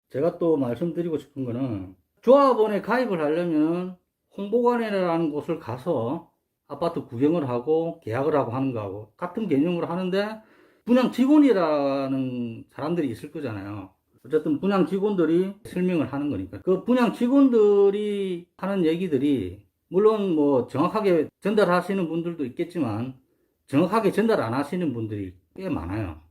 제가 또 말씀드리고 싶은 거는 조합원에 가입을 하려면 홍보관이라는 곳을 가서 아파트 구경을 하고 계약을 하고 하는 거하고 같은 개념으로 하는데 분양 직원이라는 사람들이 있을 거잖아요. 어쨌든 분양 직원들이 설명을 하는 거니까 그 분양 직원들이 하는 얘기들이 물론 뭐 정확하게 전달하시는 분들도 있겠지만 정확하게 전달 안 하시는 분들이 꽤 많아요.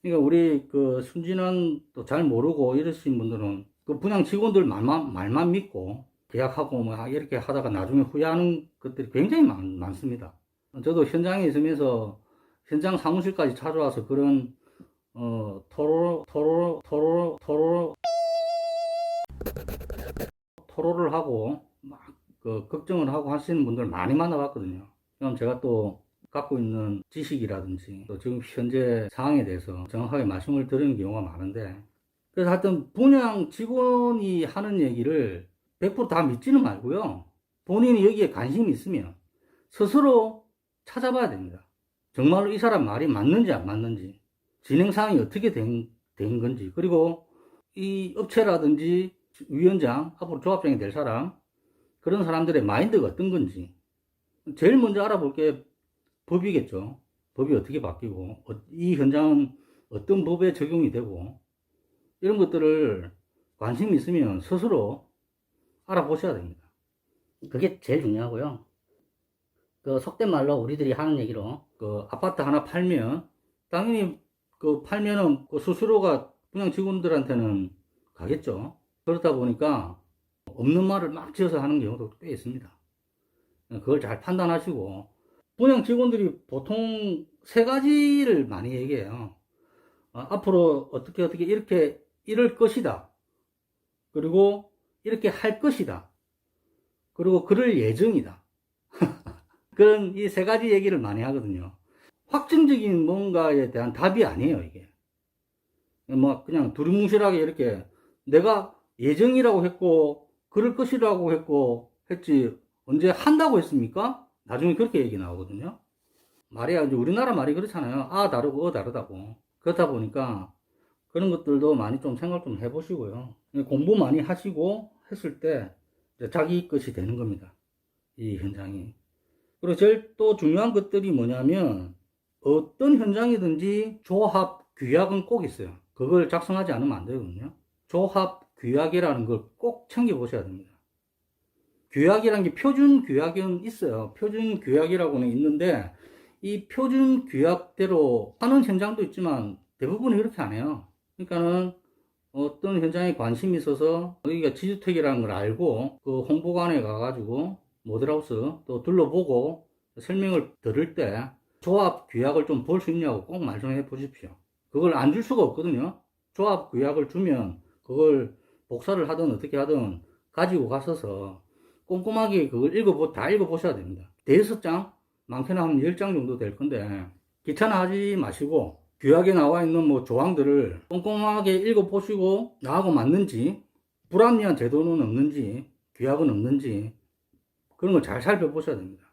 그러니까 우리 그 순진한 또 잘 모르고 이러신 분들은 그 분양 직원들 말만 믿고 계약하고 뭐 이렇게 하다가 나중에 후회하는 것들이 굉장히 많습니다. 저도 현장에 있으면서 현장 사무실까지 찾아와서 그런 토로를 하고 막 그 걱정을 하고 하시는 분들 많이 만나봤거든요. 그럼 제가 또 갖고 있는 지식이라든지 또 지금 현재 상황에 대해서 정확하게 말씀을 드리는 경우가 많은데 그래서 하여튼 분양 직원이 하는 얘기를 100%다 믿지는 말고요. 본인이 여기에 관심이 있으면 스스로 찾아봐야 됩니다. 정말로 이 사람 말이 맞는지 안 맞는지 진행사항이 어떻게 된 건지 그리고 이 업체라든지 위원장 앞으로 조합장이 될 사람 그런 사람들의 마인드가 어떤 건지 제일 먼저 알아볼 게 법이겠죠. 법이 어떻게 바뀌고 이 현장은 어떤 법에 적용이 되고 이런 것들을 관심이 있으면 스스로 알아보셔야 됩니다. 그게 제일 중요하고요. 그 속된 말로 우리들이 하는 얘기로 그 아파트 하나 팔면 당연히 그 팔면은 그 수수료가 분양 직원들한테는 가겠죠. 그렇다 보니까 없는 말을 막 지어서 하는 경우도 꽤 있습니다. 그걸 잘 판단하시고 분양 직원들이 보통 세 가지를 많이 얘기해요. 앞으로 어떻게 이렇게 이럴 것이다. 그리고 이렇게 할 것이다. 그리고 그럴 예정이다. 그런 이 세 가지 얘기를 많이 하거든요. 확정적인 뭔가에 대한 답이 아니에요, 이게. 뭐 그냥 두루뭉실하게 이렇게 내가 예정이라고 했고 그럴 것이라고 했고 했지 언제 한다고 했습니까? 나중에 그렇게 얘기 나오거든요. 말이 아주 우리나라 말이 그렇잖아요. 아 다르고 다르다고. 그렇다 보니까 그런 것들도 많이 좀 생각 좀 해보시고요. 공부 많이 하시고 했을 때 자기 것이 되는 겁니다. 이 현장이. 그리고 제일 또 중요한 것들이 뭐냐면 어떤 현장이든지 조합 규약은 꼭 있어요. 그걸 작성하지 않으면 안 되거든요. 조합 규약이라는 걸 꼭 챙겨 보셔야 됩니다. 규약이라는 게 표준 규약은 있어요. 표준 규약이라고는 있는데 이 표준 규약대로 하는 현장도 있지만 대부분이 그렇게 안 해요. 그러니까는 어떤 현장에 관심이 있어서 여기가 지주택이라는 걸 알고 그 홍보관에 가가지고 모델하우스 또 둘러보고 설명을 들을 때 조합 규약을 좀 볼 수 있냐고 꼭 말씀해 보십시오. 그걸 안 줄 수가 없거든요. 조합 규약을 주면 그걸 복사를 하든 어떻게 하든 가지고 가셔서 꼼꼼하게 그걸 다 읽어보셔야 됩니다. 대여섯 장, 많게는 한 10장 정도 될 건데 귀찮아하지 마시고 규약에 나와 있는 뭐 조항들을 꼼꼼하게 읽어보시고 나하고 맞는지 불합리한 제도는 없는지 규약은 없는지 그런 걸 잘 살펴보셔야 됩니다.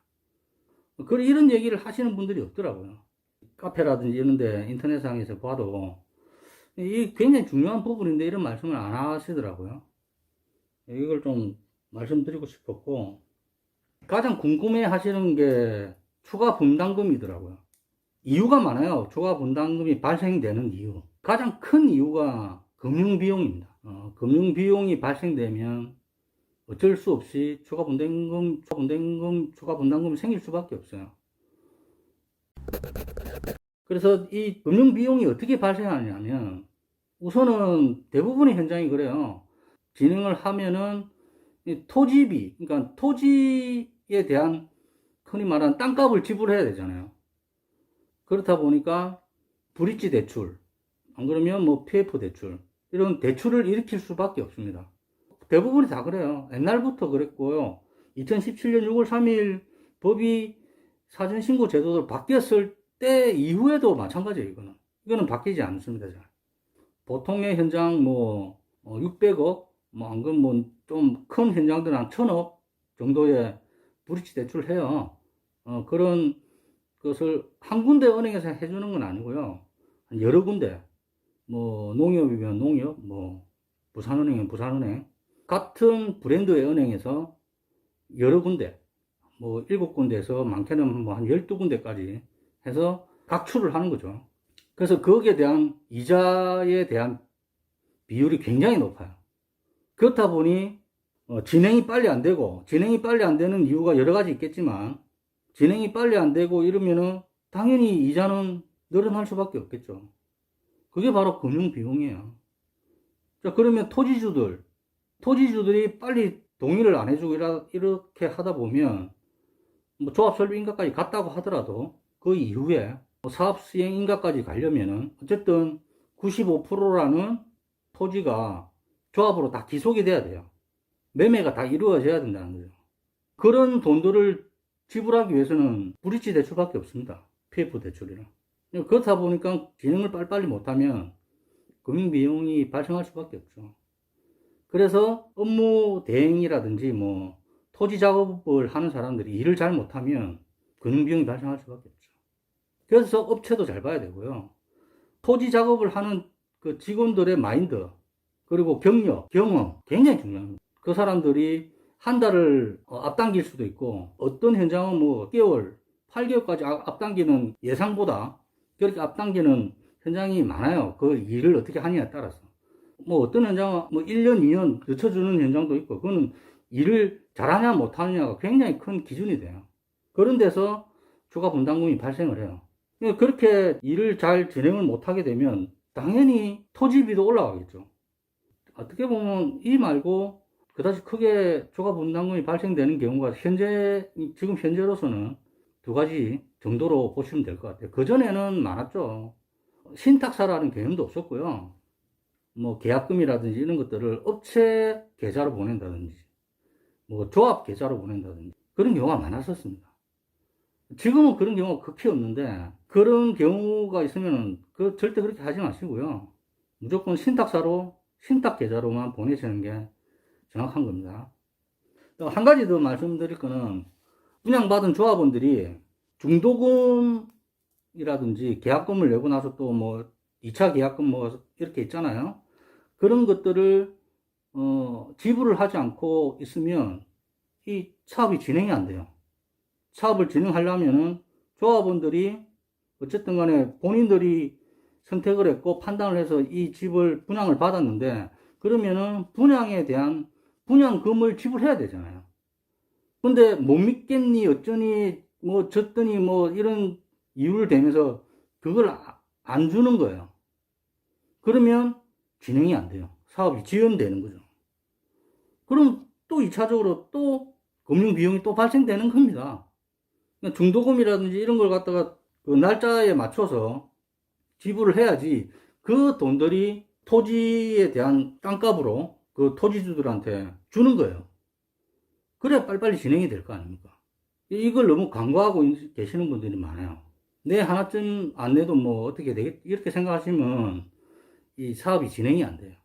이런 얘기를 하시는 분들이 없더라고요. 카페라든지 이런데 인터넷상에서 봐도 이 굉장히 중요한 부분인데 이런 말씀을 안 하시더라고요. 이걸 좀 말씀드리고 싶었고 가장 궁금해 하시는 게 추가 분담금이더라고요. 이유가 많아요. 추가 분담금이 발생되는 이유. 가장 큰 이유가 금융비용입니다. 금융비용이 발생되면 어쩔 수 없이 추가 분담금이 생길 수밖에 없어요. 그래서 이 금융비용이 어떻게 발생하냐면 우선은 대부분의 현장이 그래요. 진행을 하면은 토지비, 그러니까 토지에 대한 흔히 말하는 땅값을 지불해야 되잖아요. 그렇다 보니까 브릿지 대출, 안 그러면 뭐 PF 대출, 이런 대출을 일으킬 수밖에 없습니다. 대부분이 다 그래요. 옛날부터 그랬고요. 2017년 6월 3일 법이 사전신고 제도로 바뀌었을 때 이후에도 마찬가지예요, 이거는. 이거는 바뀌지 않습니다. 보통의 현장 뭐 600억, 뭐 안 그러면 뭐 좀 큰 현장들은 한 1000억 정도의 브릿지 대출을 해요. 그런 것을 한 군데 은행에서 해주는 건 아니고요. 여러 군데, 뭐 농협이면 농협, 뭐 부산은행은 부산은행. 같은 브랜드의 은행에서 여러 군데, 뭐 7군데에서 많게는 뭐 한 12군데까지 해서 각출을 하는 거죠. 그래서 거기에 대한 이자에 대한 비율이 굉장히 높아요. 그렇다 보니 진행이 빨리 안 되고, 진행이 빨리 안 되는 이유가 여러 가지 있겠지만, 진행이 빨리 안 되고 이러면은 당연히 이자는 늘어날 수밖에 없겠죠. 그게 바로 금융 비용이에요. 자, 그러면 토지주들이 빨리 동의를 안 해주고 이렇게 하다 보면, 뭐 조합설립인가까지 갔다고 하더라도 그 이후에 사업 시행 인가까지 가려면은 어쨌든 95%라는 토지가 조합으로 다 기속이 돼야 돼요. 매매가 다 이루어져야 된다는 거죠. 그런 돈들을 지불하기 위해서는 브릿지 대출밖에 없습니다. PF 대출이랑. 그렇다 보니까 진행을 빨리빨리 못하면 금융비용이 발생할 수밖에 없죠. 그래서 업무 대행이라든지 뭐 토지 작업을 하는 사람들이 일을 잘 못하면 금융비용이 발생할 수밖에 없죠. 그래서 업체도 잘 봐야 되고요. 토지 작업을 하는 그 직원들의 마인드, 그리고 경력, 경험 굉장히 중요합니다. 그 사람들이 한 달을 앞당길 수도 있고, 어떤 현장은 뭐 6개월, 8개월까지 앞당기는 예상보다 그렇게 앞당기는 현장이 많아요. 그 일을 어떻게 하느냐에 따라서. 뭐 어떤 현장은 뭐 1년, 2년 늦춰주는 현장도 있고, 그거는 일을 잘하냐 못하느냐가 굉장히 큰 기준이 돼요. 그런 데서 추가 분담금이 발생을 해요. 그렇게 일을 잘 진행을 못하게 되면 당연히 토지비도 올라가겠죠. 어떻게 보면 이 말고 그다지 크게 추가 분담금이 발생되는 경우가 지금 현재로서는 두 가지 정도로 보시면 될 것 같아요. 그전에는 많았죠. 신탁사라는 개념도 없었고요. 뭐 계약금이라든지 이런 것들을 업체 계좌로 보낸다든지, 뭐 조합 계좌로 보낸다든지 그런 경우가 많았었습니다. 지금은 그런 경우가 극히 없는데, 그런 경우가 있으면 절대 그렇게 하지 마시고요. 무조건 신탁 계좌로만 보내시는 게 정확한 겁니다. 한 가지 더 말씀드릴 거는, 분양받은 조합원들이 중도금이라든지 계약금을 내고 나서 또 뭐 2차 계약금 뭐 이렇게 있잖아요. 그런 것들을 지불을 하지 않고 있으면 이 사업이 진행이 안 돼요. 사업을 진행하려면은 조합원들이 어쨌든 간에 본인들이 선택을 했고 판단을 해서 이 집을 분양을 받았는데, 그러면은 분양에 대한 분양금을 지불해야 되잖아요. 근데 못 믿겠니 어쩌니 뭐 졌더니 뭐 이런 이유를 대면서 그걸 안 주는 거예요. 그러면 진행이 안 돼요. 사업이 지연되는 거죠. 그럼 또 2차적으로 또 금융 비용이 또 발생되는 겁니다. 그러니까 중도금이라든지 이런 걸 갖다가 그 날짜에 맞춰서 지불을 해야지 그 돈들이 토지에 대한 땅값으로 그 토지주들한테 주는 거예요. 그래야 빨리빨리 진행이 될 거 아닙니까? 이걸 너무 간과하고 계시는 분들이 많아요. 내 하나쯤 안 내도 뭐 어떻게 되겠, 이렇게 생각하시면 이 사업이 진행이 안 돼요.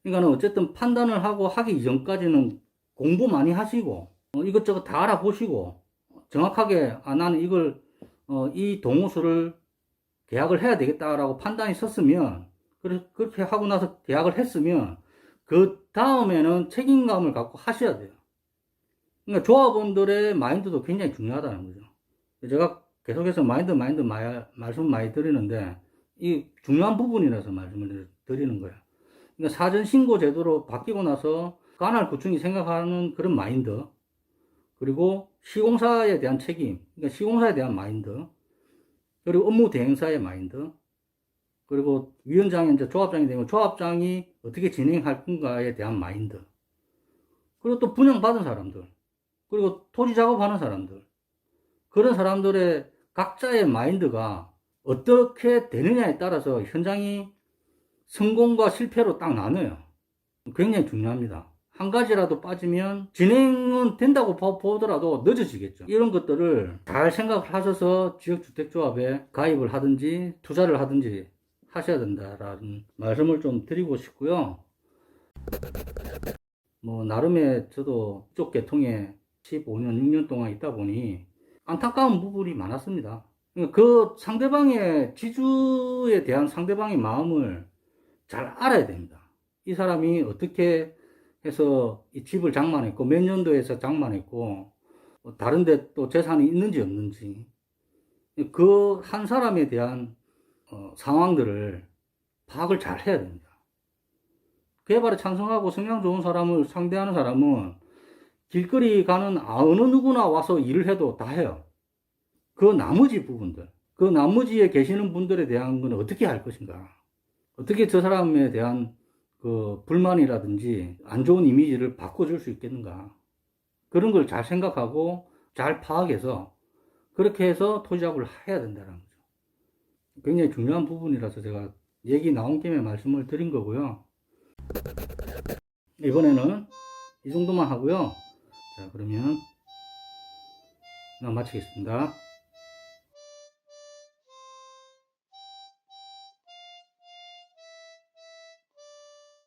그러니까 어쨌든 판단을 하고 하기 이전까지는 공부 많이 하시고, 이것저것 다 알아보시고, 정확하게, 나는 이걸, 이 동호수를 계약을 해야 되겠다라고 판단이 섰으면, 그렇게 하고 나서 계약을 했으면, 그 다음에는 책임감을 갖고 하셔야 돼요. 그러니까 조합원들의 마인드도 굉장히 중요하다는 거죠. 제가 계속해서 말씀 많이 드리는데, 이 중요한 부분이라서 말씀을 드리는 거예요. 그러니까 사전신고 제도로 바뀌고 나서 관할구청이 생각하는 그런 마인드, 그리고 시공사에 대한 책임, 그러니까 시공사에 대한 마인드, 그리고 업무 대행사의 마인드, 그리고 위원장이 이제 조합장이 되면 조합장이 어떻게 진행할 건가에 대한 마인드, 그리고 또 분양받은 사람들, 그리고 토지 작업하는 사람들, 그런 사람들의 각자의 마인드가 어떻게 되느냐에 따라서 현장이 성공과 실패로 딱 나눠요. 굉장히 중요합니다. 한 가지라도 빠지면 진행은 된다고 보더라도 늦어지겠죠. 이런 것들을 잘 생각을 하셔서 지역주택조합에 가입을 하든지 투자를 하든지 하셔야 된다라는 말씀을 좀 드리고 싶고요. 뭐 나름의 저도 이쪽 계통에 15년, 6년 동안 있다 보니 안타까운 부분이 많았습니다. 그 상대방의 지주에 대한 상대방의 마음을 잘 알아야 됩니다. 이 사람이 어떻게 해서 이 집을 장만했고, 몇 년도에서 장만했고, 다른데 또 재산이 있는지 없는지, 그 한 사람에 대한 상황들을 파악을 잘 해야 됩니다. 개발에 찬성하고 성향 좋은 사람을 상대하는 사람은 길거리 가는 어느 누구나 와서 일을 해도 다 해요. 그 나머지 부분들, 그 나머지에 계시는 분들에 대한 건 어떻게 할 것인가? 어떻게 저 사람에 대한 그 불만이라든지 안 좋은 이미지를 바꿔줄 수 있겠는가? 그런 걸 잘 생각하고 잘 파악해서 그렇게 해서 토지작업을 해야 된다는 거죠. 굉장히 중요한 부분이라서 제가 얘기 나온 김에 말씀을 드린 거고요. 이번에는 이 정도만 하고요. 자, 그러면 마치겠습니다.